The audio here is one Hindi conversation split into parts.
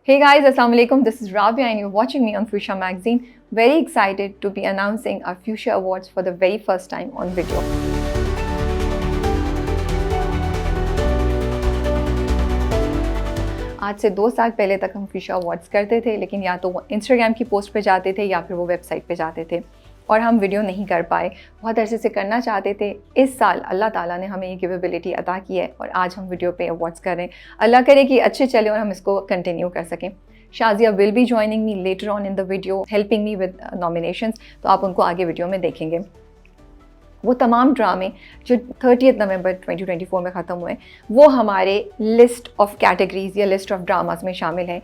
Hey guys, Assalamu alaikum. This is Rabia and you're watching me on Fuchsia Magazine. Very excited to be announcing our Fuchsia Awards for the very first time on video. आज से 2 साल पहले तक हम Fuchsia Awards करते थे, लेकिन या तो वो Instagram की पोस्ट पे जाते थे या फिर वो वेबसाइट पे जाते थे और हम वीडियो नहीं कर पाए। बहुत अरसे से करना चाहते थे। इस साल अल्लाह ताला ने हमें ये कैपेबिलिटी अता की है और आज हम वीडियो पे अवार्ड्स कर रहे हैं। अल्लाह करे कि अच्छे चले और हम इसको कंटिन्यू कर सकें। Shazia will be joining me later on in the video, helping me with nominations, तो आप उनको आगे वीडियो में देखेंगे। वो तमाम ड्रामे जो 30 नवंबर 2024 में ख़त्म हुए, वो हमारे लिस्ट ऑफ कैटेगरीज़ या लिस्ट ऑफ ड्रामास में शामिल हैं।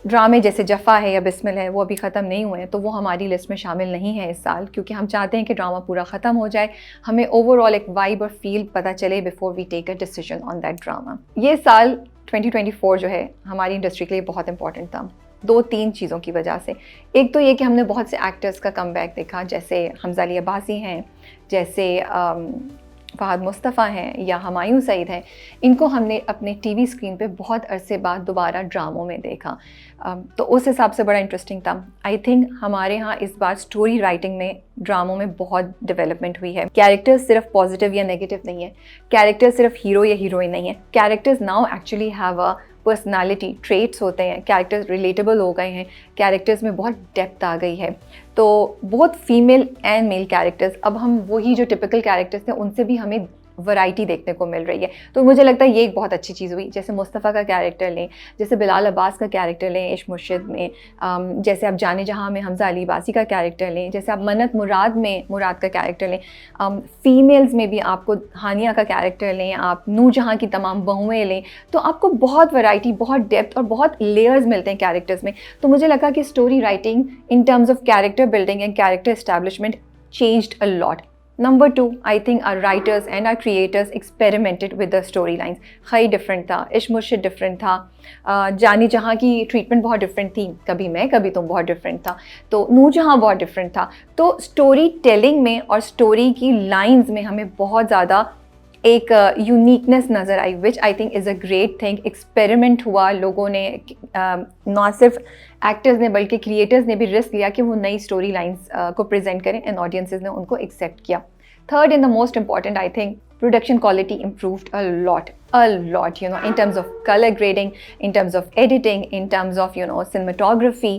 ड्रामे जैसे जफ़ा है या बिस्मिल है, वो अभी ख़त्म नहीं हुए हैं, तो वो हमारी लिस्ट में शामिल नहीं है इस साल, क्योंकि हम चाहते हैं कि ड्रामा पूरा ख़त्म हो जाए, हमें ओवरऑल एक वाइब और फील पता चले before we take a decision on that drama. ये साल 2024 जो है हमारी इंडस्ट्री के लिए बहुत इंपॉर्टेंट था 2-3 चीज़ों की वजह से। एक तो ये कि हमने बहुत से एक्टर्स का कमबैक देखा, जैसे हमज़ा अली अब्बासी हैं, जैसे फ़हद मुस्तफ़ा हैं या हुमायूं सईद हैं। इनको हमने अपने टीवी स्क्रीन पे बहुत अरसे बाद दोबारा ड्रामों में देखा, तो उस हिसाब से बड़ा इंटरेस्टिंग था। आई थिंक हमारे यहाँ इस बार स्टोरी राइटिंग में ड्रामों में बहुत डेवलपमेंट हुई है। कैरेक्टर्स सिर्फ पॉजिटिव या नेगेटिव नहीं है, कैरेक्टर्स सिर्फ हीरो या हीरोइन नहीं है, characters now actually have a personality, traits होते हैं, कैरेक्टर्स रिलेटेबल हो गए हैं, कैरेक्टर्स में बहुत डेप्थ आ गई है। तो बहुत फीमेल एंड मेल कैरेक्टर्स, अब हम वही जो टिपिकल कैरेक्टर्स थे उनसे भी हमें वैरायटी देखने को मिल रही है, तो मुझे लगता है ये एक बहुत अच्छी चीज़ हुई। जैसे मुस्तफ़ा का कैरेक्टर लें, जैसे बिलाल अब्बास का कैरेक्टर लें इश्क मुर्शिद में, जैसे आप जाने जहाँ में हमज़ा अली अब्बासी का कैरेक्टर लें, जैसे आप मन्नत मुराद में मुराद का कैरेक्टर लें, फ़ीमेल्स में भी आपको हानिया का कैरेक्टर लें, आप नूरजहाँ की तमाम बहुएँ लें, तो आपको बहुत वैरायटी, बहुत डेप्थ और बहुत लेयर्स मिलते हैं कैरेक्टर्स में। तो मुझे लगा कि story writing in terms of character building and character establishment changed a lot. Number 2, I think our writers and our creators experimented with the storylines. खई डिफरेंट था, इश्क मुर्शिद डिफरेंट था, जानी जहाँ की ट्रीटमेंट बहुत डिफरेंट थी, कभी मैं कभी तुम बहुत डिफरेंट था, तो नूरजहाँ बहुत डिफरेंट था। तो स्टोरी टेलिंग में और स्टोरी की लाइंस में हमें बहुत ज़्यादा एक यूनिकनेस नज़र आई, which I think is a great thing. Experiment हुआ, लोगों ने ना सिर्फ एक्टर्स ने बल्कि क्रिएटर्स ने भी रिस्क लिया कि वो नई स्टोरी लाइंस को प्रेजेंट करें एंड ऑडियंसेस ने उनको एक्सेप्ट किया। Third and the most important, I think production quality improved a lot, you know, in terms of color grading, in terms of editing, in terms of, you know, cinematography,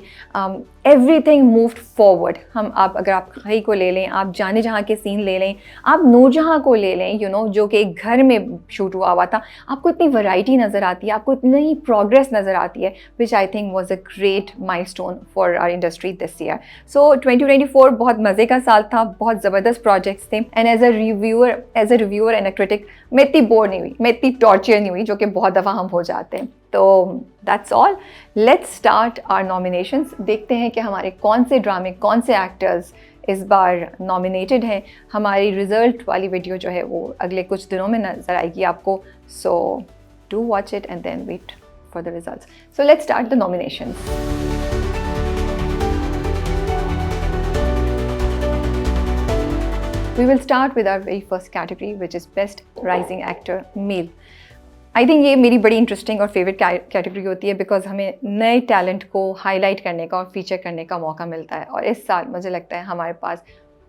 everything moved forward. हम अगर आप खई को ले लें, आप जाने जहाँ के सीन ले लें, आप नूरजहाँ को ले लें, you know, जो कि एक घर में शूट हुआ था, आपको इतनी वैरायटी नज़र आती है, आपको इतनी प्रोग्रेस नज़र आती है, which I think was a great milestone for our industry this year. So 2024 बहुत मज़े का साल था, बहुत ज़बरदस्त प्रोजेक्ट्स थे, and as a reviewer and a critic मैं इतनी बोर नहीं हुई, मैं इतनी टॉर्चर नहीं हुई, जो कि बहुत दफ़ा हम हो जाते हैं। तो that's all, let's start our nominations. देखते हैं कि हमारे कौन से ड्रामे, कौन से एक्टर्स इस बार नॉमिनेटेड हैं। हमारी रिज़ल्ट वाली वीडियो जो है वो अगले कुछ दिनों में नज़र आएगी आपको, so do watch it and then wait for the results. So let's start the nominations. We will start with our very first category, which is Best Rising Actor Male. I think ये मेरी बड़ी इंटरेस्टिंग और फेवरेट कैटेगरी होती है, बिकॉज हमें नए टैलेंट को हाईलाइट करने का और फीचर करने का मौका मिलता है। और इस साल मुझे लगता है हमारे पास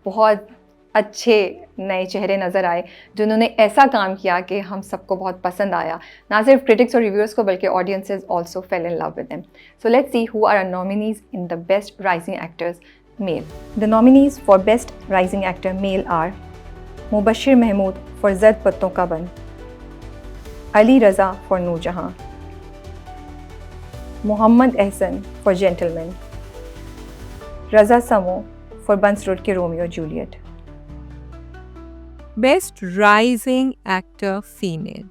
बहुत अच्छे नए चेहरे नज़र आए, जिन्होंने ऐसा काम किया कि हम सबको बहुत पसंद आया, ना सिर्फ क्रिटिक्स और रिव्यूअर्स को बल्कि audiences also fell in love with them. So let's see who are our nominees in the best rising actors Male. The nominees for Best Rising Actor Male are Mubashir Mahmood for Zad Patton Ka Ban, Ali Raza for Noorjahan, Muhammad Ehsan for Gentleman, Raza Samo for Buns Road Ke Romeo Juliet. Best rising actor female.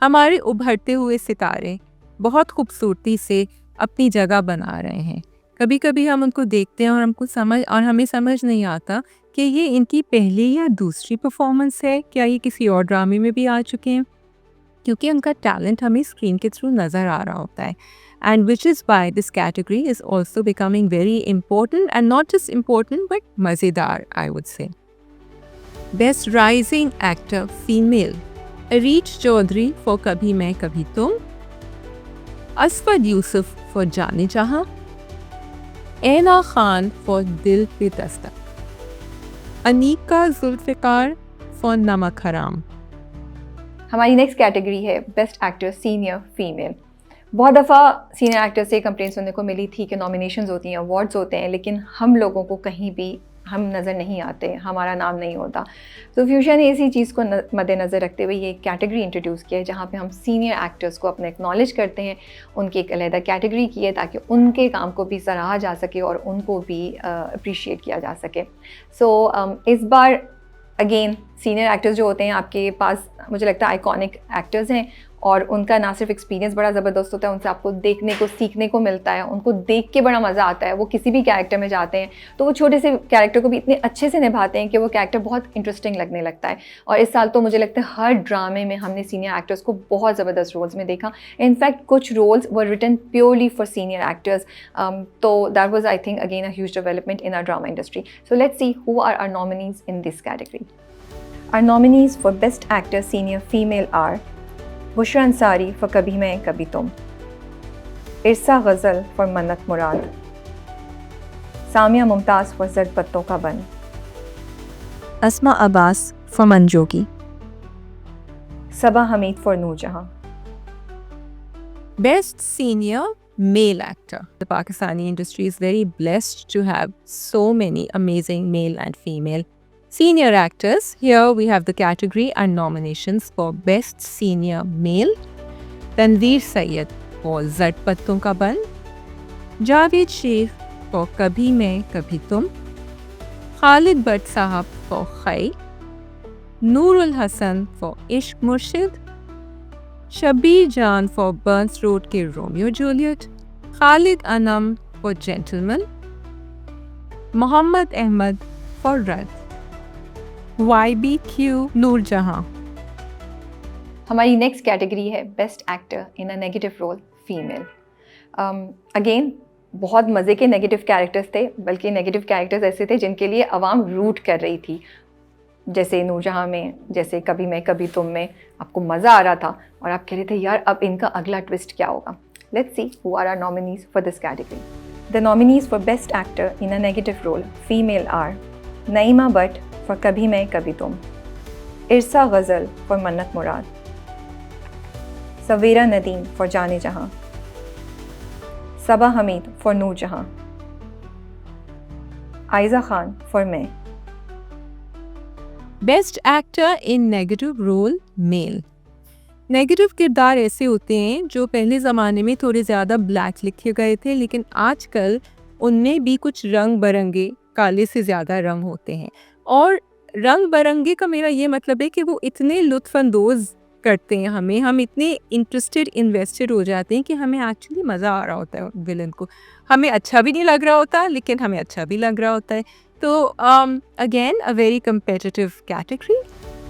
हमारे उभरते हुए सितारे बहुत खूबसूरती से अपनी जगह बना रहे हैं। कभी कभी हम उनको देखते हैं और हमें समझ नहीं आता कि ये इनकी पहली या दूसरी परफॉर्मेंस है, क्या ये किसी और ड्रामे में भी आ चुके हैं, क्योंकि उनका टैलेंट हमें स्क्रीन के थ्रू नज़र आ रहा होता है। And which is why this category is also becoming very important, and not just important but मज़ेदार, I would say. Best rising actor female, Areej Chaudhry for Kabhi Main Kabhi तुम, असफद यूसुफ फॉर जाने जहां, ऐना खान फॉर दिल पे दस्तक, अनीका जुल्फ़िकार फॉर नमक हराम। हमारी नेक्स्ट कैटेगरी है बेस्ट एक्टर सीनियर फीमेल। बहुत दफ़ा सीनियर एक्टर से कंप्लेंट सुनने को मिली थी कि नॉमिनेशंस होती हैं, अवार्ड्स होते हैं, लेकिन हम लोगों को कहीं भी हम नज़र नहीं आते, हमारा नाम नहीं होता। तो फ्यूशा ने इसी चीज़ को मद्देनज़र रखते हुए ये कैटेगरी इंट्रोड्यूस किया है जहाँ पे हम सीनियर एक्टर्स को अपने एक्नॉलेज करते हैं, उनकी एक अलहदा कैटेगरी की है ताकि उनके काम को भी सराहा जा सके और उनको भी अप्रिशिएट किया जा सके। सो इस बार अगेन सीनियर एक्टर्स जो होते हैं आपके पास, मुझे लगता है आइकॉनिक एक्टर्स हैं और उनका ना सिर्फ एक्सपीरियंस बड़ा ज़बरदस्त होता है, उनसे आपको देखने को सीखने को मिलता है, उनको देख के बड़ा मज़ा आता है। वो किसी भी कैरेक्टर में जाते हैं तो वो छोटे से कैरेक्टर को भी इतने अच्छे से निभाते हैं कि वो कैरेक्टर बहुत इंटरेस्टिंग लगने लगता है। और इस साल तो मुझे लगता है हर ड्रामे में हमने सीनियर एक्टर्स को बहुत ज़बरदस्त रोल्स में देखा। इनफैक्ट कुछ roles were written purely for senior actors. तो that was I think again a huge development in our drama industry. So let's see who are our nominees in this category. Our nominees for Best Actor Senior Female are Bushra Ansari for Kabhi Main Kabhi तुम, इरसा गज़ल for मन्नत मुराद, सामिया मुमताज़ for ज़र्द पत्तों का बन, अस्मा Abbas for मंजोगी, Saba Hamid for Noor Jahan. Best Senior Male Actor. The Pakistani industry is very blessed to have so many amazing male and female senior actors. Here we have the category and nominations for Best Senior Male. Tanveer Sayyed for Zad Patton Ka Ban, Javed Sheikh for Kabhi Main Kabhi Tum, Khalid Butt Sahab for Khai, Noorul Hassan for Ishq Murshid, Shabir Jan for Burns Road Ke Romeo Juliet, Khalid Anam for Gentleman, Mohammad Ahmed for Rad, YBQ Noor Jahan. हमारी नेक्स्ट कैटेगरी है best actor in a negative role female. Again बहुत मज़े के नेगेटिव कैरेक्टर्स थे, बल्कि नेगेटिव कैरेक्टर्स ऐसे थे जिनके लिए आवाम रूट कर रही थी, जैसे नूरजहां में, जैसे कभी मैं कभी तुम में। आपको मज़ा आ रहा था और आप कह रहे थे यार अब इनका अगला ट्विस्ट क्या होगा। Let's see who are our nominees for this category. The nominees for best actor in a negative role female are Naeema Butt for Kabhi Main Kabhi तुम, इरसा गज़ल फॉर मन्नत मुराद, सवेरा नदीम फॉर जाने जहां, सबा हमीद फॉर नूरजहां, आयज़ा खान फॉर मैं। Best actor in negative role mail. Negative किरदार ऐसे होते हैं जो पहले ज़माने में थोड़े ज़्यादा ब्लैक लिखे गए थे, लेकिन आजकल उनमें भी कुछ रंग बरंगे, काले से ज़्यादा रंग होते हैं। और रंग बरंगे का मेरा ये मतलब है कि वो इतने लुत्फ़अंदोज़ करते हैं हमें, हम इतने इंटरेस्टेड इन्वेस्टेड हो जाते हैं कि हमें एक्चुअली मज़ा आ रहा होता है विलन को। हमें अच्छा भी नहीं लग रहा होता, लेकिन हमें अच्छा भी लग रहा होता है। तो again a very competitive category.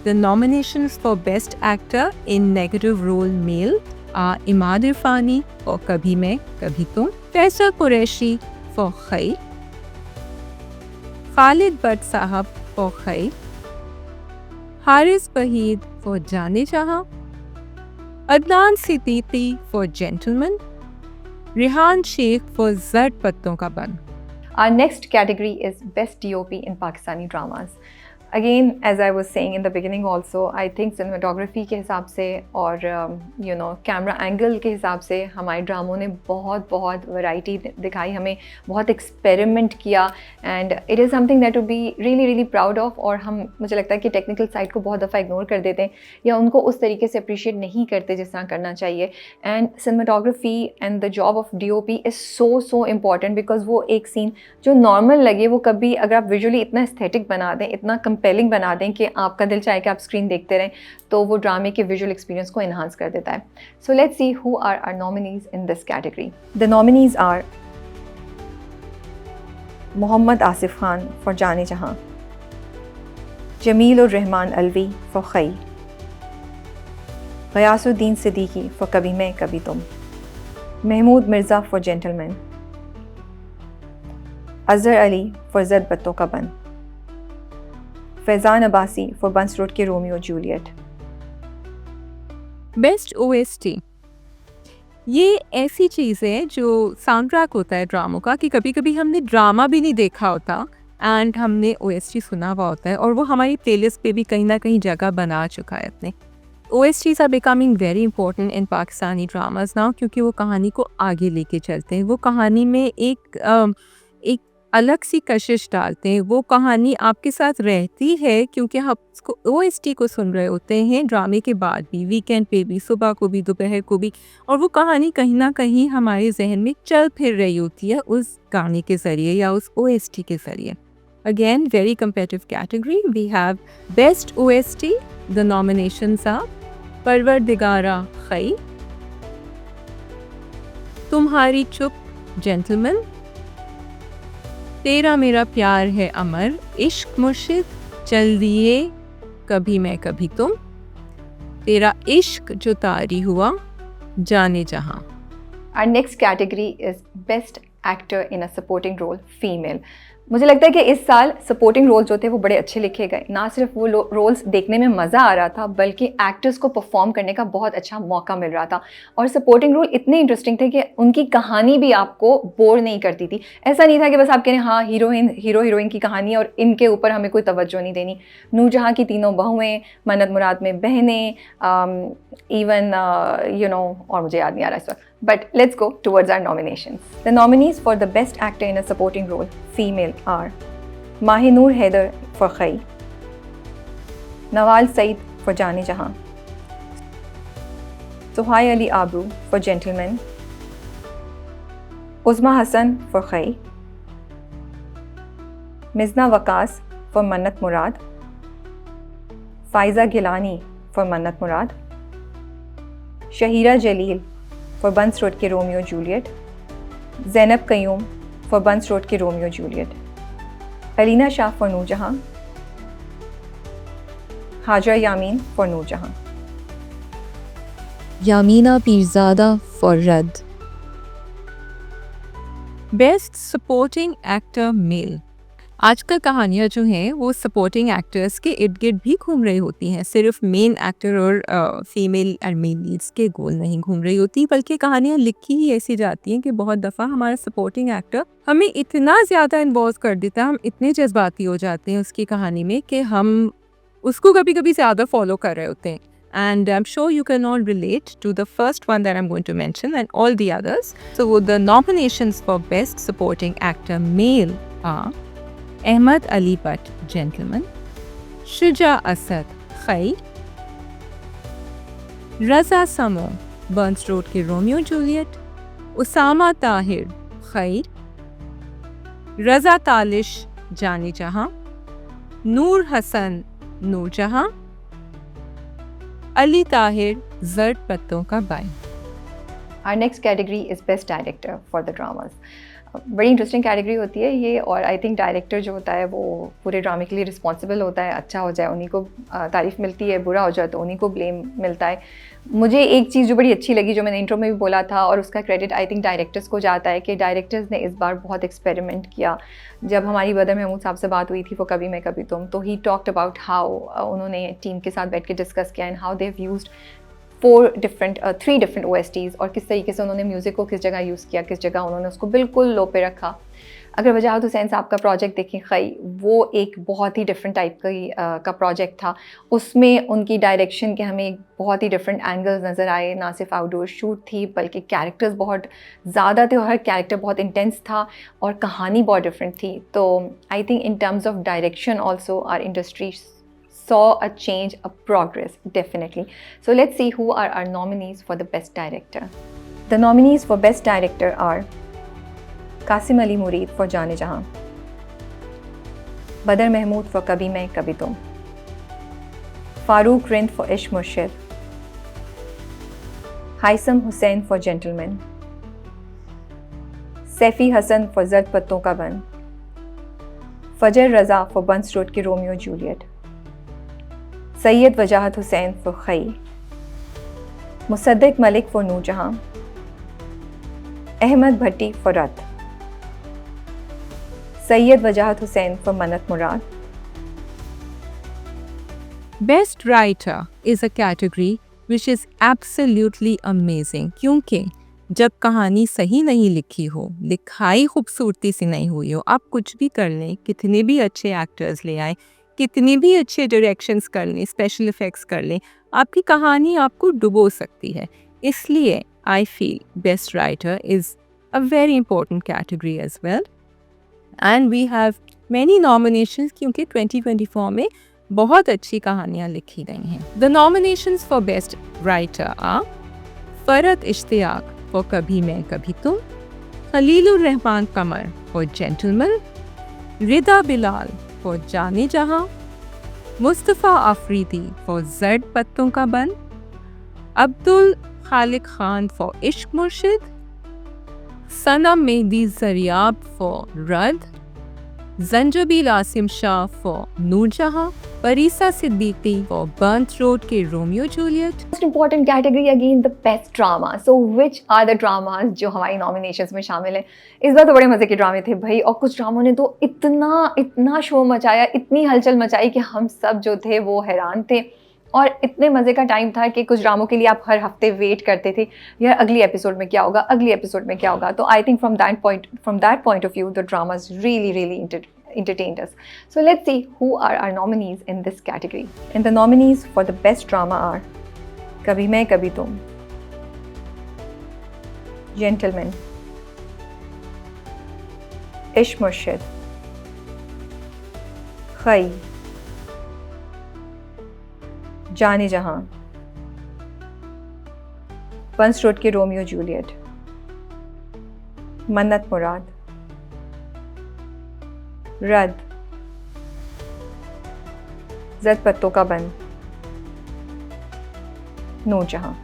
The nominations for best actor in negative role male are Imad Irfani for Kabhi Main Kabhi तुम, फैसल कुरैशी फॉर खई, खालिद बट साहब फॉर खई, Haris Waheed for Jaane Jahan, Adnan Siddiqui for Gentleman, Rehan Sheikh for Zard Patton Ka बन। Our next category is Best DOP in Pakistani Dramas. Again, as I was saying in the beginning also, I think cinematography के हिसाब से और कैमरा एंगल के हिसाब से हमारे ड्रामों ने बहुत वैरायटी दिखाई, हमें बहुत एक्सपेरिमेंट किया, and it is something that to be really proud of. और हम, मुझे लगता है कि टेक्निकल साइड को बहुत दफ़ा इग्नोर कर देते हैं या उनको उस तरीके से अप्रिशिएट नहीं करते जिस तरह करना चाहिए। And cinematography and the job of DOP is so important, because वो एक सीन जो नॉर्मल लगे, वो कभी अगर आप विजुअली इतना एस्थेटिक बना दें, इतना कंपेलिंग बना दें कि आपका दिल चाहे कि आप स्क्रीन देखते रहें, तो वो ड्रामे के विजुअल एक्सपीरियंस को इन्हांस कर देता है। So let's see who are our nominees in this category. The nominees are Mohammad Asif Khan for Jaane Jahan, Jameel उर रहमान अलवी फॉर खई, Ghiyasuddin Siddiqui for Kabhi Main Kabhi Tum, Mehmood Mirza for Gentleman, Azhar Ali for Zard Patton Ka Bunn, Faizan Abbasi for Burns Road Ke Romeo Juliet. Best OST। ये ऐसी चीज़ है जो साउंड ट्रैक होता है ड्रामों का, कि कभी कभी हमने ड्रामा भी नहीं देखा होता एंड हमने OST सुना हुआ होता है और वो हमारी प्लेलिस्ट पे भी कहीं ना कहीं जगह बना चुका है अपने। OSTs are becoming very important in Pakistani dramas now, क्योंकि वो कहानी को आगे लेके चलते हैं, वो कहानी में एक अलग सी कशिश डालते हैं, वो कहानी आपके साथ रहती है क्योंकि आप उसको OST को सुन रहे होते हैं ड्रामे के बाद भी, वीकेंड पे भी, सुबह को भी, दोपहर को भी, और वो कहानी कहीं ना कहीं हमारे जहन में चल फिर रही होती है उस गाने के ज़रिए या उस OST के ज़रिए। Again, very competitive category. We have Best OST. The nominations are परवरदिगारा खई, तुम्हारी चुप जेंटलमैन, तेरा मेरा प्यार है अमर, इश्क मुर्शिद, चल दिए कभी मैं कभी तुम, तेरा इश्क जो तारी हुआ, जाने जहां। Our next category is Best Actor in a Supporting Role Female. मुझे लगता है कि इस साल सपोर्टिंग रोल्स जो थे वो बड़े अच्छे लिखे गए। ना सिर्फ वो रोल्स देखने में मज़ा आ रहा था, बल्कि एक्टर्स को परफॉर्म करने का बहुत अच्छा मौका मिल रहा था। और सपोर्टिंग रोल इतने इंटरेस्टिंग थे कि उनकी कहानी भी आपको बोर नहीं करती थी। ऐसा नहीं था कि बस आप कह रहे हैं हाँ हीरो हीरोइन की कहानी है और इनके ऊपर हमें कोई तवज्जो नहीं देनी। नूरजहां की तीनों बहुएँ, मन्नत मुराद में बहनें, इवन और मुझे याद नहीं आ रहा इस वक्त। But let's go towards our nominations. The nominees for the Best Actor in a Supporting Role Female are Mahinur Haider for Khai, Nawal Saeed for Jaane Jahan, Suhai Ali Abru for Gentleman, Uzma Hassan for Khai, Mizna Waqas for Mannat Murad, Faiza Gilani for Mannat Murad, Shahira Jalil for Buns Road Ke Romeo Juliet, Zainab Qayyum for Buns Road Ke Romeo Juliet, Alina Shah for Noorjahan, Hajra Yamin for Noorjahan, Yamina Peerzada for Radd. Best supporting actor male. आजकल कहानियाँ जो हैं वो सपोर्टिंग एक्टर्स के इर्द गिर्द भी घूम रही होती हैं, सिर्फ मेन एक्टर और फीमेल एंड मेल लीड्स के गोल नहीं घूम रही होती, बल्कि कहानियाँ लिखी ही ऐसी जाती हैं कि बहुत दफ़ा हमारा सपोर्टिंग एक्टर हमें इतना ज़्यादा इन्वॉल्व कर देता है, हम इतने जज्बाती हो जाते हैं उसकी कहानी में कि हम उसको कभी कभी ज़्यादा फॉलो कर रहे होते हैं। And I'm sure you can all relate to the first one that I'm going to mention and all the others. So the nominations for Best Supporting Actor Male are Ahmed Ali Butt, Gentleman, Shuja Asad, Khai, Raza Samo, Burns Road के Romeo Juliet, Usama Tahir, Khai, Raza Talish, Jaane Jahan, Noor Hassan, Noorjahan, Ali Tahir, जर्द Patton का by. Our next category is Best Director for the Dramas. बड़ी इंटरेस्टिंग कैटेगरी होती है ये, और आई थिंक डायरेक्टर जो होता है वो पूरे ड्रामे के लिए रिस्पॉन्सिबल होता है। अच्छा हो जाए उन्हीं को तारीफ़ मिलती है, बुरा हो जाए तो उन्हीं को ब्लेम मिलता है। मुझे एक चीज़ जो बड़ी अच्छी लगी, जो मैंने इंट्रो में भी बोला था, और उसका क्रेडिट आई थिंक डायरेक्टर्स को जाता है, कि डायरेक्टर्स ने इस बार बहुत एक्सपेरिमेंट किया। जब हमारी बदर महमूद साहब से बात हुई थी वो कभी मैं कभी तुम, तो ही टॉक्ड अबाउट हाउ उन्होंने टीम के साथ बैठ के डिस्कस किया and how they have used 3 different OSTs, और किस तरीके से उन्होंने म्यूज़िक को किस जगह यूज़ किया, किस जगह उन्होंने उसको बिल्कुल लो पे रखा। अगर वजाहत हुसैन साहब का प्रोजेक्ट देखें खई, वो एक बहुत ही डिफरेंट टाइप का प्रोजेक्ट था। उसमें उनकी डायरेक्शन के हमें बहुत ही डिफरेंट एंगल्स नज़र आए। ना सिर्फ आउटडोर शूट थी, बल्कि कैरेक्टर्स बहुत ज़्यादा थे और हर कैरेक्टर बहुत इंटेंस था और कहानी बहुत डिफरेंट थी। तो I think in terms of direction also our industry saw a change, a progress, definitely. So let's see who are our nominees for the Best Director. The nominees for Best Director are Qasim Ali Mureed for Jaane Jahan, Badr Mahmood for Kabhi Main Kabhi Tum, Farooq Rind for Ishq Murshid, Haitham Hussain for Gentleman, Saifi Hassan for Zard Patton Ka Ban, Fajr Raza for Buns Road Ki Romeo Juliet, Syed Wajahat Hussain for खई, Mossadegh Malik for Noor Jahan, Ahmad Bhatti for रद, सैयद वजाहत हुसैन for मन्नत मुराद। Best Writer is a category which is absolutely amazing, क्योंकि जब कहानी सही नहीं लिखी हो, लिखाई खूबसूरती से नहीं हुई हो, आप कुछ भी कर लें, कितने भी अच्छे एक्टर्स ले आए, कितनी भी अच्छे डायरेक्शंस कर लें, स्पेशल इफ़ेक्ट्स कर लें, आपकी कहानी आपको डुबो सकती है। इसलिए I feel best writer is a very important category as well, and we have many nominations क्योंकि 2024 में बहुत अच्छी कहानियाँ लिखी गई हैं। The nominations for best writer are Farhat Ishtiaq for Kabhi Main Kabhi Tum, Khalilur Rehman Qamar for gentleman, Rida Bilal for Jaane Jahan, Mustafa Afridi for Zard Patton Ka बन, अब्दुल खालिक खान फॉर इश्क मुर्शिद, सनम Mehdi Zariyab for Radd, Zanjabeel Asim Shah for Noorjahan, Parisa Siddiqui for Burnt Road Ke Romeo Juliet. Most important category again the best drama. So which are the dramas जो हमारी नॉमिनेशंस में शामिल है। इस बार तो बड़े मज़े के ड्रामे थे भाई, और कुछ ड्रामों ने तो इतना शो मचाया, इतनी हलचल मचाई कि हम सब जो थे वो हैरान थे। और इतने मज़े का टाइम था कि कुछ ड्रामों के लिए आप हर हफ्ते वेट करते थे, यार अगली एपिसोड में क्या होगा, अगली एपिसोड में क्या होगा। तो I think from that point of view the dramas really entertained us. So let's see who are our nominees in this category. And the nominees for the best drama are Kabhi Main Kabhi Tum, Gentleman, Ishq Murshid, Khai, जाने जहां, burnt Road Ke Romeo Juliet, मन्नत मुराद, रद, जद पत्तों का बन, Noor Jahan.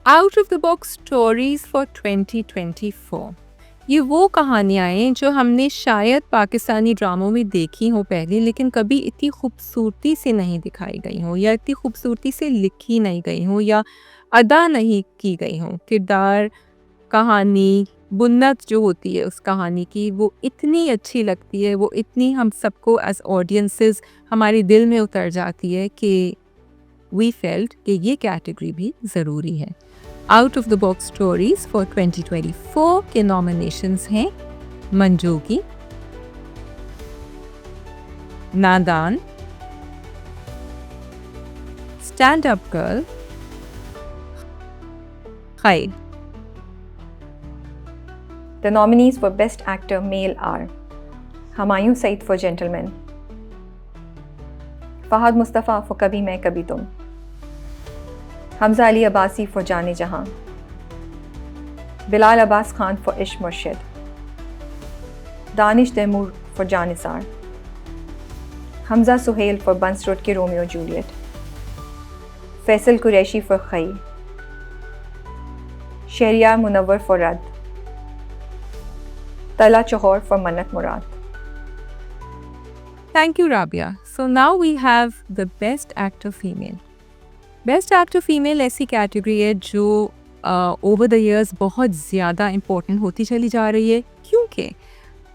Out of the box stories for 2024, ये वो कहानियाँ हैं जो हमने शायद पाकिस्तानी ड्रामों में देखी हो पहले, लेकिन कभी इतनी खूबसूरती से नहीं दिखाई गई हो, या इतनी खूबसूरती से लिखी नहीं गई हो, या अदा नहीं की गई हो। किरदार, कहानी, बुन्नत जो होती है उस कहानी की, वो इतनी अच्छी लगती है, वो इतनी हम सबको एज ऑडियंसेस हमारे दिल में उतर जाती है कि वी फेल्ट कि ये कैटेगरी भी ज़रूरी है। Out of the box stories for 2024 के नॉमिनेशंस हैं मंजूगी, नादान, स्टैंड अप गर्ल, खैर। The nominees for Best Actor Male are Humayun Saeed for Gentleman, Fahad Mustafa for Kabhi Main Kabhi Tum, Hamza Ali Abbasi for Jaane Jahan, Bilal Abbas Khan for Ishq Murshid, Danish Daimoor for Jaan Nisar, Hamza Suhail for Burnt Road Ke Romeo Juliet, Faisal Qureshi for Khai, Shahryar Munawar for Radd, Tala Chahor for Mannat Murad. Thank you, Rabia. So now we have the Best Actor Female. Best Actor Female ऐसी कैटेगरी है जो over the years बहुत ज़्यादा important होती चली जा रही है, क्योंकि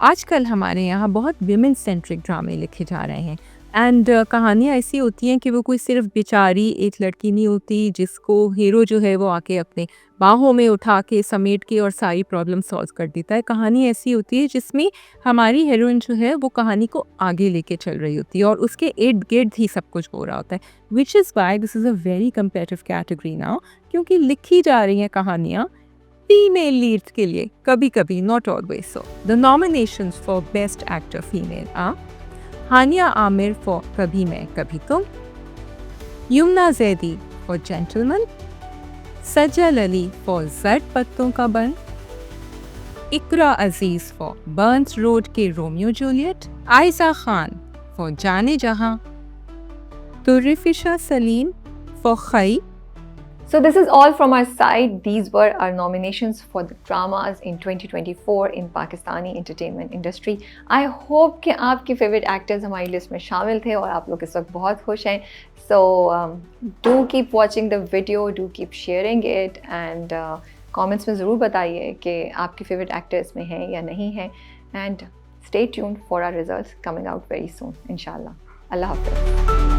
आजकल हमारे यहाँ बहुत women centric ड्रामे लिखे जा रहे हैं। एंड कहानियाँ ऐसी होती हैं कि वो कोई सिर्फ बेचारी एक लड़की नहीं होती जिसको हीरो जो है वो आके अपने बाहों में उठा के समेट के और सारी प्रॉब्लम सॉल्व कर देता है। कहानी ऐसी होती है जिसमें हमारी हीरोइन जो है वो कहानी को आगे लेके चल रही होती है और उसके इर्द गिर्द ही सब कुछ हो रहा होता है, विच is why this is a very competitive category now, क्योंकि लिखी जा रही हैं कहानियाँ फीमेल लीड्स के लिए, कभी कभी, not always so. The nominations for best actor female are Hania Aamir for Kabhi Main Kabhi Tum, Yumna Zaidi for Gentleman, Sajal Ali for Zard Patton Ka Bunn, Iqra Aziz for Burnt Road Ke Romeo Juliet, Ayesha Khan for Jaane Jahan, Durefishan Saleem for Khaie. So this is all from our side. These were our nominations for the dramas in 2024 in Pakistani entertainment industry. I hope कि आपके favorite actors हमारी लिस्ट में शामिल थे और आप लोग इस वक्त बहुत खुश हैं. So do keep watching the video, do keep sharing it and comments में ज़रूर बताइए कि आपके favorite actors में हैं या नहीं हैं. And stay tuned for our results coming out very soon, inshallah. Allah Hafiz.